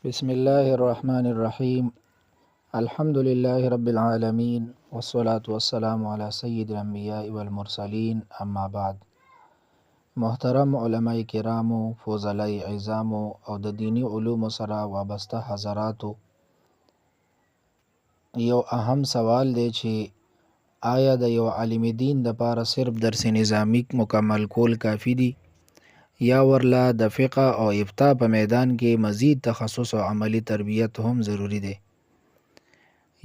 بسم الله الرحمن الرحیم. الحمد لله رب العالمین والصلاة والسلام علی سید الانبیاء والمرسلین، اما بعد. محترم علماء کرامو، فضلای عظامو او د دینی علومو سره وابسته حضراتو، یو اهم سوال دی چې آیا د یو عالم دین د پاره صرف درس نظامی مکمل کول کافی دی یا ورله د فقه او افتاء په میدان کې مزید تخصص او عملی تربیت هم ضروری دی؟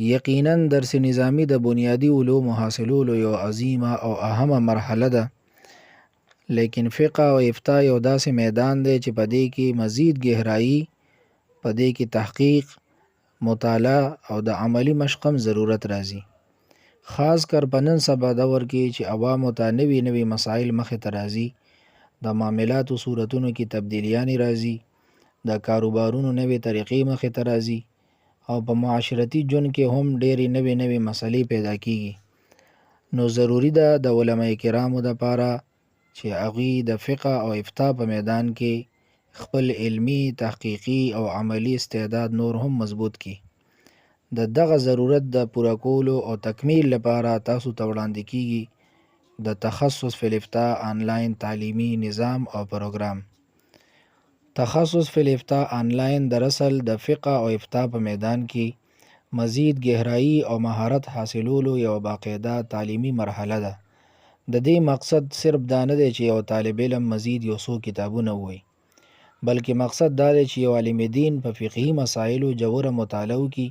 یقینا درس نظامی د بنیادی علوم حاصلولو یو عظیمه او اهمه مرحله ده، لیکن فقه او افتاء یو داسې میدان دی چې په دې کې مزید گہرایی، په دې کې تحقیق، مطالعه او د عملی مشقم ضرورت راځي. خاص کر په نن سبا دور کې چې عوامو ته نوي مسائل مخې ته راځي، د معاملاتو صورتونو کې تبدیلیانې راځي، د کاروبارونو نوې طریقې مخې ته راځي او په معاشرتي ژوند کې هم ډېرې نوې مسلې پیدا کیږي. نو ضروری ده د علماء کرامو دپاره چې هغوی د فقه او افتاء په میدان کې خپل علمی، تحقیقي او عملی استعداد نور هم مضبوط کړي. د دغه ضرورت د پوره کولو او تکمیل لپاره تاسو ته وړاندې کیږي د تخصص فی الافتاء آنلاین تعلیمی نظام او پروګرام. تخصص فی الافتاء آنلاین در اصل د فقه او افتاء په میدان کې مزید گہرائی او مهارت حاصلولو یو باقاعده تعلیمی مرحله ده. د دې مقصد صرف دا نه دی چې یو طالب علم مزید یو څو کتابونه ووایي، بلکې مقصد دا دی چې یو عالم دین په فقهي مسایلو ژوره مطالعه وکړي،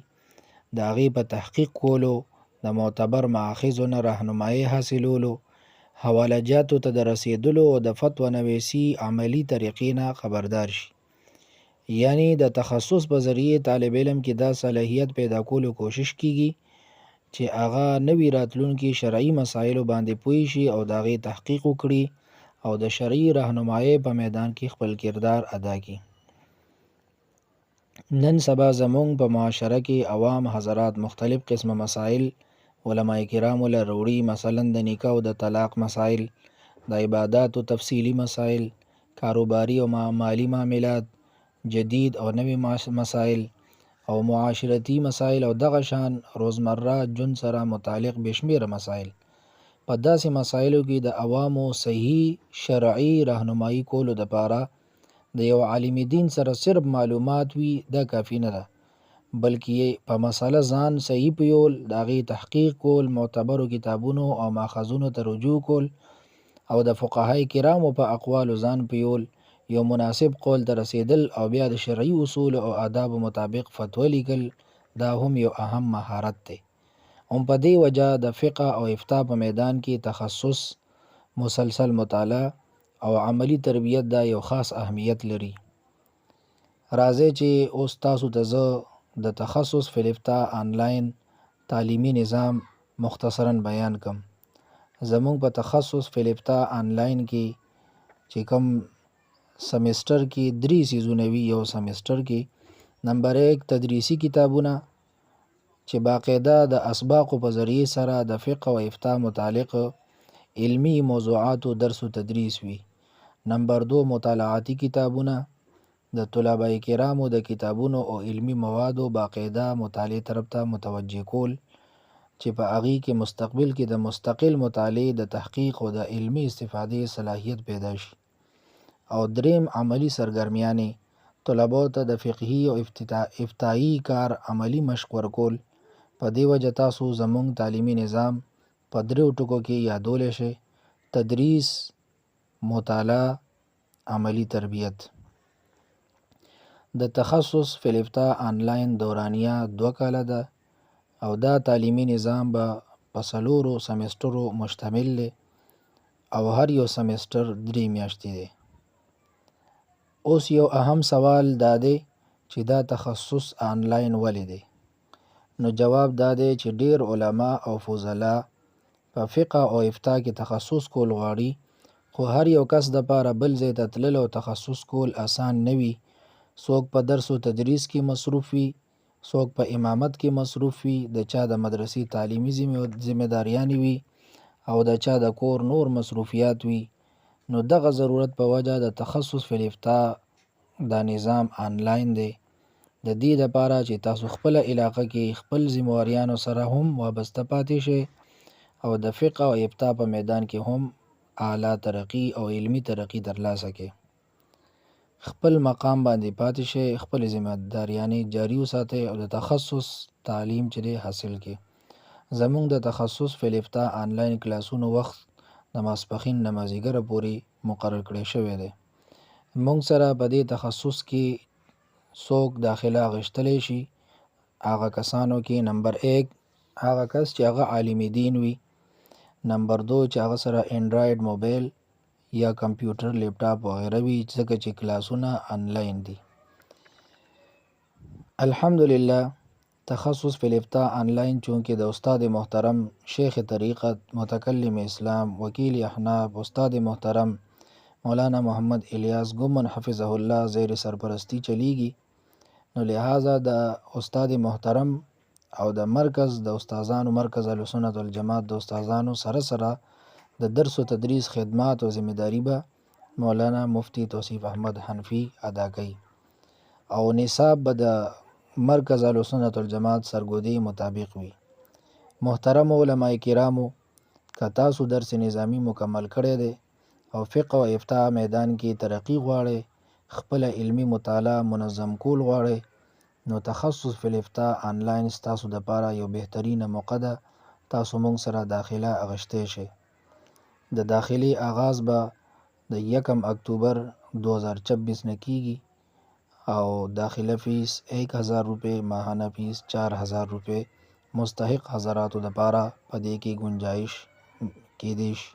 د هغې په تحقیق کولو، د معتبر ماخذو نه راهنمایي حاصلولو، حواله جاتو ته د رسیدلو او د فتوا نویسی عملی طریقې نه خبردار شي. یعنی د تخصص په ذریعه طالب علم کې دا صلاحیت پیدا کولو کوشش کیږي چې هغه نوی راتلونکي شرعي مسایلو باندې پوه شي او د هغې تحقیق وکړي او د شرعي راهنمایي په میدان کې خپل کردار ادا کړي. نن سبا زمونږ په معاشره کې عوام حضرات مختلف قسمه مسائل علماء کرامو له وروړي، مثلا د نکاح او د طلاق مسائل، د عباداتو تفصیلی مسائل، کاروباری او مالی معاملات، جدید او نوی مسائل او معاشرتی مسائل او دغه شان روزمره ژوند سره متعلق بشمیره مسائل. په داسې مسایلو کې د عوامو صحیح شرعي راهنمایي کولو دپاره د یو عالم دین سره صرف معلومات وي دا کافی نه ده، بلکې په مسله ځان صحیح پیول، د هغې تحقیق کول، معتبرو کتابونو او ماخذونو ته رجوع کول او د فقهای کرامو په اقوالو ځان پیول، یو مناسب قول ته رسیدل او بیا د شرعي اصول او آداب مطابق فتوا لیکل، دا هم یو اهم مهارت دی. هم په دې وجه د فقه او افتاء په میدان کې تخصص، مسلسل مطالعه او عملی تربیت دا یو خاص اهمیت لري. راځئ چې اوس تاسو ته زه د تخصص فی الافتاء آنلاین تعلیمی نظام مختصرا بیان کم. زمونږ په تخصص فی الافتاء آنلاین کې چې کوم سمیسټر کې 3 سیزونه وي، یو سمیسټر کې نمبر 1 تدریسی کتابونه چې باقاعده د اسباقو په ذریعه سره د فقه او افتاء متعلق علمی موضوعاتو درس و تدریس وي. نمبر 2 مطالعاتی کتابونه د طلبه کرامو د کتابونو او علمی موادو باقاعده مطالعه طرف ته متوجه کول چې په هغې کې مستقبل کې د مستقل مطالعې د تحقیق او د علمی استفادې صلاحیت پیدا شي. او دریم عملی سرګرمیانې، طلبو ته د فقهي او افتائی کار عملی مشق ورکول. په دې وجه تاسو زمونږ تعلیمی نظام په 3 ټکو کې یادولی شئ: تدریس، مطالعه، عملی تربیت. د تخصص فی الافتاء آنلاین دورانیه 2 کاله ده او دا تعلیمی نظام به په 4 سمیسټرو مشتمل دی او هر یو سمیسټر 3 میاشتې دی. اوس یو اهم سوال دا دی چې دا تخصص آنلاین ولې دی؟ نو جواب دا دی چې ډیر علما او فضلا په فقه او افتاء کې تخصص کول غواړي، خو هر یو کس دپاره بل ځای ته تلل او تخصص کول آسان نه وي. څوک په درس و تدریس کې مصروف وي، څوک په امامت کې مصروف وي، د چا د مدرسې تعلیمي ذمہداریانې وي او د چا د کور نور مصروفیات وي. نو دغه ضرورت په وجه د تخصص فی الافتاء دا نظام آنلاین دی د دې دپاره چې تاسو خپله علاقه کې خپل ذمواریانو سره هم وابسته پاتې شئ او د فقه او ابتدا په میدان کې هم اعلی ترقی او علمی ترقی ترلاسه کړئ. خپل مقام باندې پاتې شئ، خپل ذمہداریانې جاری وساتئ او د تخصص تعلیم چې دی حاصل کړئ. زمونږ د تخصص فی الابتدا آنلاین کلاسونو وخت د ماسپښین نه مازدیګره پورې مقرر کړی شوی دی. مونږ سره په دې تخصص کې څوک داخله اخیستلی شي. هغه کسانو کې نمبر 1 هغه کس چې هغه عالم دین وي، نمبر 2 چې هغه سره انډرایډ موبایل یا کمپیوټر لیپټاپ وغیره وي، ځکه چې کلاسونه آنلاین دي. الحمدلله تخصص فی الابتدا آنلاین چونکې د استاد محترم شیخ طریقت متکلم اسلام وکیل احناف استاد محترم مولانا محمد الیاس گمن حفظه الله زیر سرپرستی چلیږي، نو لہذا د استاد محترم او د مرکز د استادانو مرکز اهلسنت والجماعت د استادانو سره سره د درس و تدریس خدمات او ذمہداری به مولانا مفتی توصیف احمد حنفی ادا کوي او نصاب به د مرکز اهلسنت والجماعت سرګودی مطابق وي. محترم علماء کرامو، که تاسو درس نظامی مکمل کړی دی او فقه او ابتدا میدان کې ترقی غواړئ، خپل علمی مطالعه منظم کول غواړئ، نو تخصص فی الابتدا آنلاین ستاسو دپاره یو بهترینه موقع ده. تاسو مونږ سره داخله اغشتی شئ. د داخلي آغاز به د 1 اکتوبر 2026 نه کیږي او داخله فیس 1000 روپے، ماهانه فیس 4000 روپے مستحق حضراتو دپاره په دې کې گنجائش کېدی شي.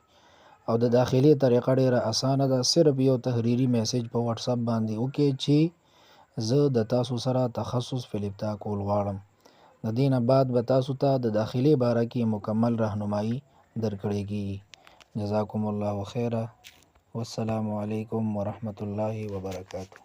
او د داخلي طریقه ډیره اسانه ده. صرف یو تحریری میسیج په واتس اپ باندې وکړئ چې زه د تاسو سره تخصص فی الابتدا کول غواړم. د دې نه بعد به تاسو ته د داخلي باره کې مکمل راهنمایي درکړې کیږي. جزاکم الله خیره، والسلام علیکم ورحمت الله وبرکاته.